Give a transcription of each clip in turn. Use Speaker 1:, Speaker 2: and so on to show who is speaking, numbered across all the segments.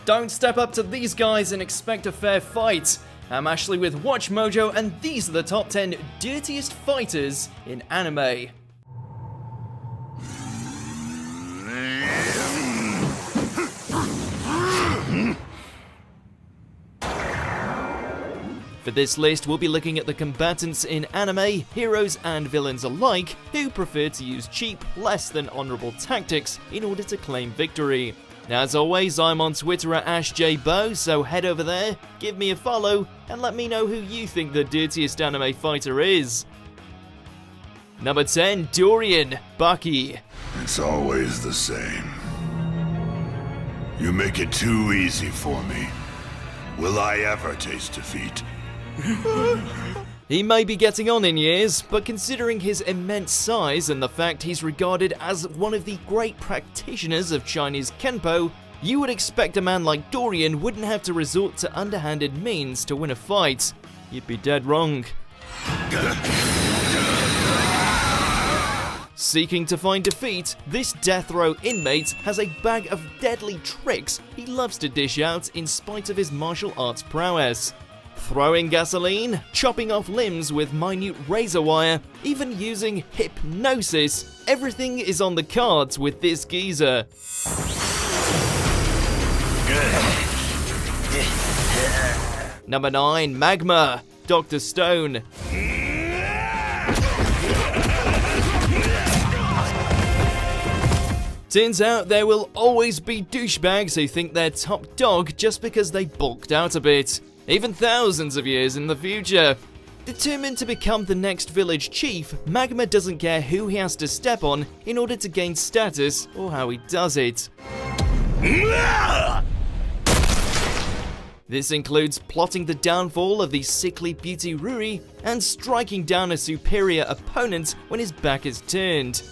Speaker 1: Don't step up to these guys and expect a fair fight. I'm Ashley with Watch Mojo, and these are the top 10 dirtiest fighters in anime. For this list, we'll be looking at the combatants in anime, heroes and villains alike, who prefer to use cheap, less than honourable tactics in order to claim victory. As always, I'm on Twitter at AshJBo, so head over there, give me a follow, and let me know who you think the dirtiest anime fighter is. Number 10, Dorian, Baki.
Speaker 2: It's always the same. You make it too easy for me. Will I ever taste defeat?
Speaker 1: He may be getting on in years, but considering his immense size and the fact he's regarded as one of the great practitioners of Chinese Kenpo, you would expect a man like Dorian wouldn't have to resort to underhanded means to win a fight. You'd be dead wrong. Seeking to find defeat, this death row inmate has a bag of deadly tricks he loves to dish out in spite of his martial arts prowess. Throwing gasoline, chopping off limbs with minute razor wire, even using hypnosis, everything is on the cards with this geezer. Number 9, Magma, Dr. Stone. Turns out there will always be douchebags who think they're top dog just because they bulked out a bit, even thousands of years in the future. Determined to become the next village chief, Magma doesn't care who he has to step on in order to gain status or how he does it. This includes plotting the downfall of the sickly beauty Ruri and striking down a superior opponent when his back is turned.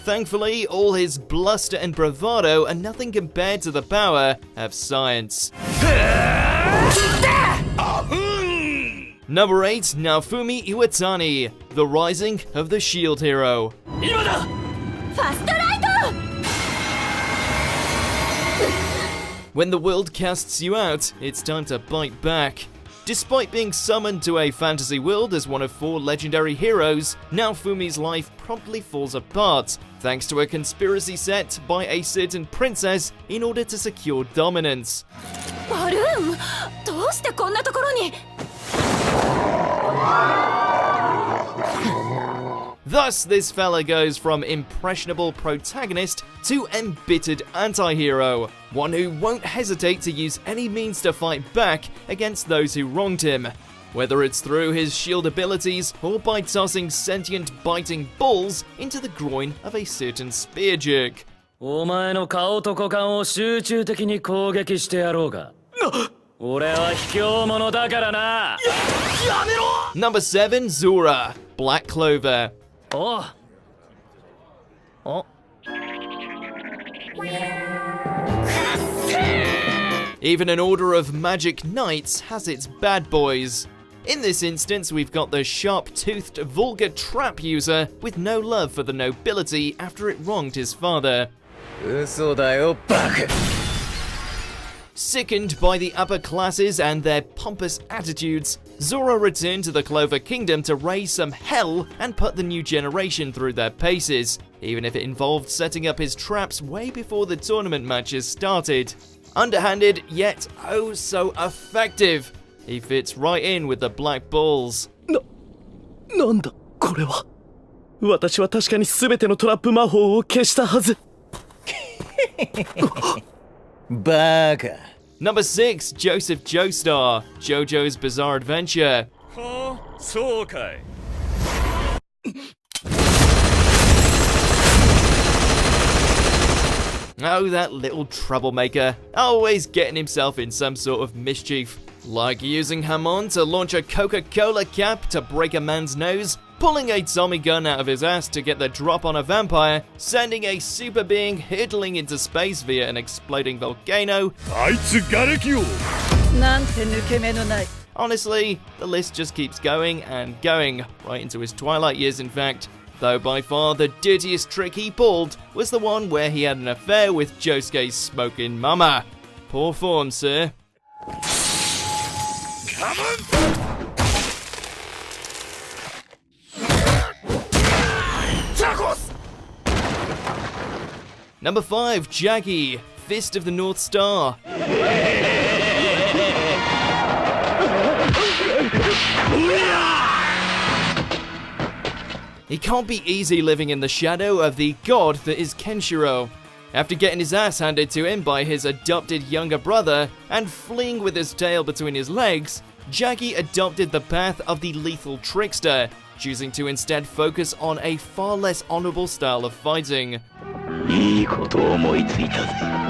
Speaker 1: Thankfully, all his bluster and bravado are nothing compared to the power of science. Number 8, Naofumi Iwatani, the rising of the shield hero. When the world casts you out, it's time to bite back. Despite being summoned to a fantasy world as one of 4 legendary heroes, Naofumi's life promptly falls apart, thanks to a conspiracy set by a certain princess in order to secure dominance.
Speaker 3: Barum, どうしてこんなところに?
Speaker 1: Thus, this fella goes from impressionable protagonist to embittered anti-hero, one who won't hesitate to use any means to fight back against those who wronged him, whether it's through his shield abilities or by tossing sentient biting balls into the groin of a certain spear jerk.
Speaker 4: お前の顔と股間を集中的に攻撃してやろうが。俺は卑怯者だからな。やめろ!
Speaker 1: Number 7, Zura, Black Clover.
Speaker 4: Oh. Oh.
Speaker 1: Even an order of magic knights has its bad boys. In this instance, we've got the sharp-toothed, vulgar trap user with no love for the nobility after it wronged his father.
Speaker 4: 嘘だよ、バカ!
Speaker 1: Sickened by the upper classes and their pompous attitudes, Zora returned to the Clover Kingdom to raise some hell and put the new generation through their paces, even if it involved setting up his traps way before the tournament matches started. Underhanded, yet oh so effective. He fits right in with the Black Bulls.
Speaker 5: なんだこれは。私は確かに全てのトラップ魔法を消したはず。
Speaker 4: バカ。
Speaker 1: Number 6, Joseph Joestar, JoJo's Bizarre Adventure.
Speaker 4: はあ、そうかい。
Speaker 1: Oh, that little troublemaker, always getting himself in some sort of mischief. Like using Hamon to launch a Coca-Cola cap to break a man's nose, pulling a Tommy gun out of his ass to get the drop on a vampire, sending a super being hurtling into space via an exploding volcano. Honestly, the list just keeps going and going, right into his twilight years in fact. Though by far the dirtiest trick he pulled was the one where he had an affair with Josuke's smoking mama. Poor form, sir.
Speaker 2: Come on!
Speaker 1: Number 5, Jaggy, Fist of the North Star. It can't be easy living in the shadow of the god that is Kenshiro. After getting his ass handed to him by his adopted younger brother and fleeing with his tail between his legs, Jaggy adopted the path of the lethal trickster, choosing to instead focus on a far less honorable style of fighting.
Speaker 6: いいことを思いついたぜ。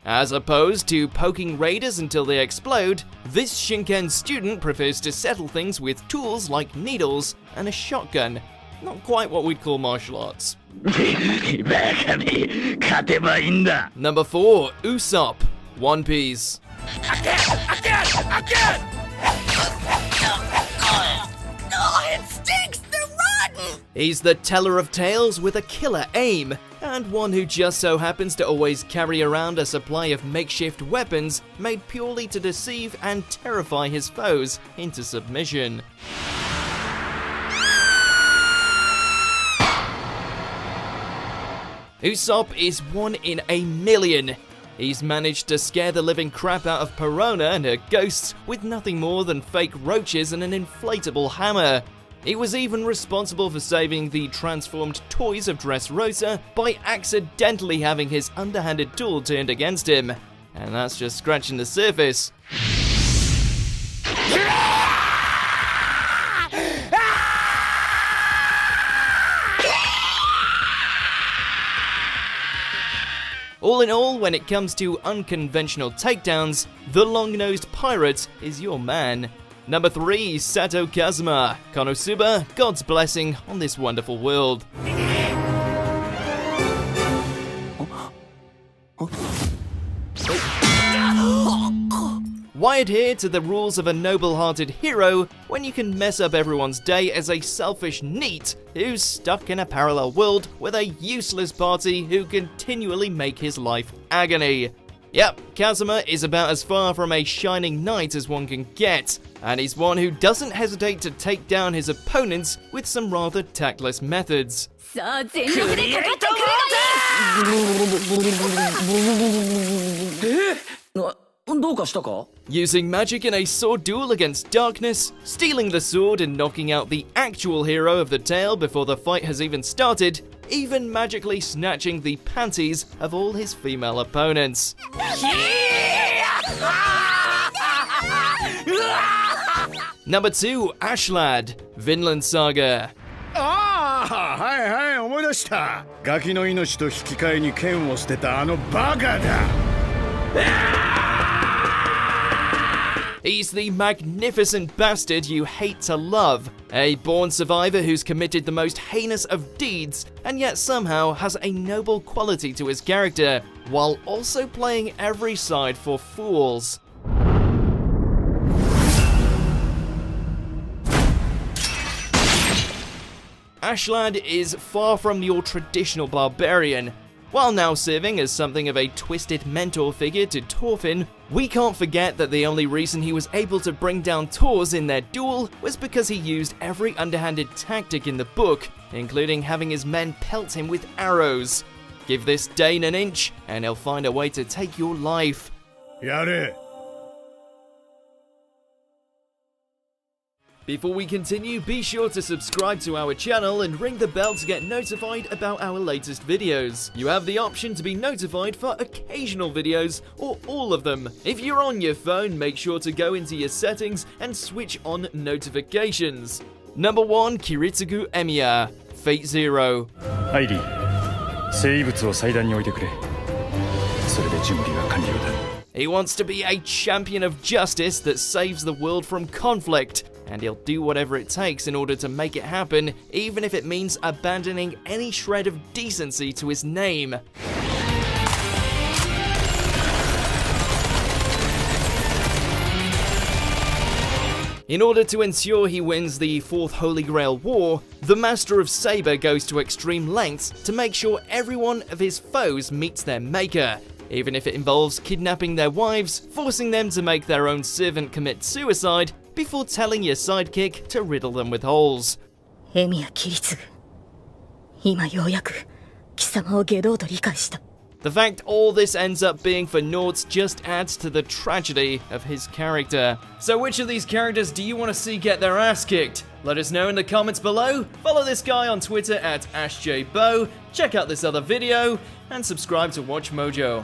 Speaker 1: As opposed to poking raiders until they explode, this Shinken student prefers to settle things with tools like needles and a shotgun. Not quite what we'd call martial arts.
Speaker 6: バカめ、勝てばいいんだ。
Speaker 1: Number 4, Usopp, One Piece.
Speaker 3: It stinks! They're rotten!
Speaker 1: He's the teller of tales with a killer aim, and one who just so happens to always carry around a supply of makeshift weapons made purely to deceive and terrify his foes into submission. Usopp is one in a million. He's managed to scare the living crap out of Perona and her ghosts with nothing more than fake roaches and an inflatable hammer. He was even responsible for saving the transformed toys of Dressrosa by accidentally having his underhanded tool turned against him. And that's just scratching the surface. All in all, when it comes to unconventional takedowns, the long-nosed pirate is your man. Number 3, Sato Kazuma, Konosuba, God's blessing on this wonderful world. Why adhere to the rules of a noble-hearted hero when you can mess up everyone's day as a selfish NEET who's stuck in a parallel world with a useless party who continually make his life agony? Yep, Kazuma is about as far from a shining knight as one can get, and he's one who doesn't hesitate to take down his opponents with some rather tactless methods.
Speaker 3: さあ全力でかかってくればいい。
Speaker 4: どうかしたか?
Speaker 1: Using magic in a sword duel against darkness, stealing the sword and knocking out the actual hero of the tale before the fight has even started, even magically snatching the panties of all his female opponents. Number 2, Ashlad, Vinland Saga.
Speaker 7: はいはい思い出したガキの命と引き換えに剣を捨てたあのバカだ
Speaker 1: He's the magnificent bastard you hate to love, a born survivor who's committed the most heinous of deeds and yet somehow has a noble quality to his character, while also playing every side for fools. Ashlad is far from your traditional barbarian. While now serving as something of a twisted mentor figure to Thorfinn, we can't forget that the only reason he was able to bring down Thors in their duel was because he used every underhanded tactic in the book, including having his men pelt him with arrows. Give this Dane an inch, and he'll find a way to take your life.
Speaker 7: やれ
Speaker 1: Before we continue, be sure to subscribe to our channel and ring the bell to get notified about our latest videos. You have the option to be notified for occasional videos or all of them. If you're on your phone, make sure to go into your settings and switch on notifications. Number 1, Kiritsugu Emiya, Fate Zero.
Speaker 7: アイリー生物を祭壇に置いてくれそれで準備は完了だ
Speaker 1: He wants to be a champion of justice that saves the world from conflict, and he'll do whatever it takes in order to make it happen, even if it means abandoning any shred of decency to his name. In order to ensure he wins the Fourth Holy Grail War, the Master of Saber goes to extreme lengths to make sure every one of his foes meets their maker, even if it involves kidnapping their wives, forcing them to make their own servant commit suicide, before telling your sidekick to riddle them with holes.
Speaker 3: エミヤ切り継ぐ。今ようやく貴様を下道と理解した。
Speaker 1: The fact all this ends up being for naught just adds to the tragedy of his character. So which of these characters do you want to see get their ass kicked? Let us know in the comments below, follow this guy on Twitter at AshJBow, check out this other video, and subscribe to Watch Mojo.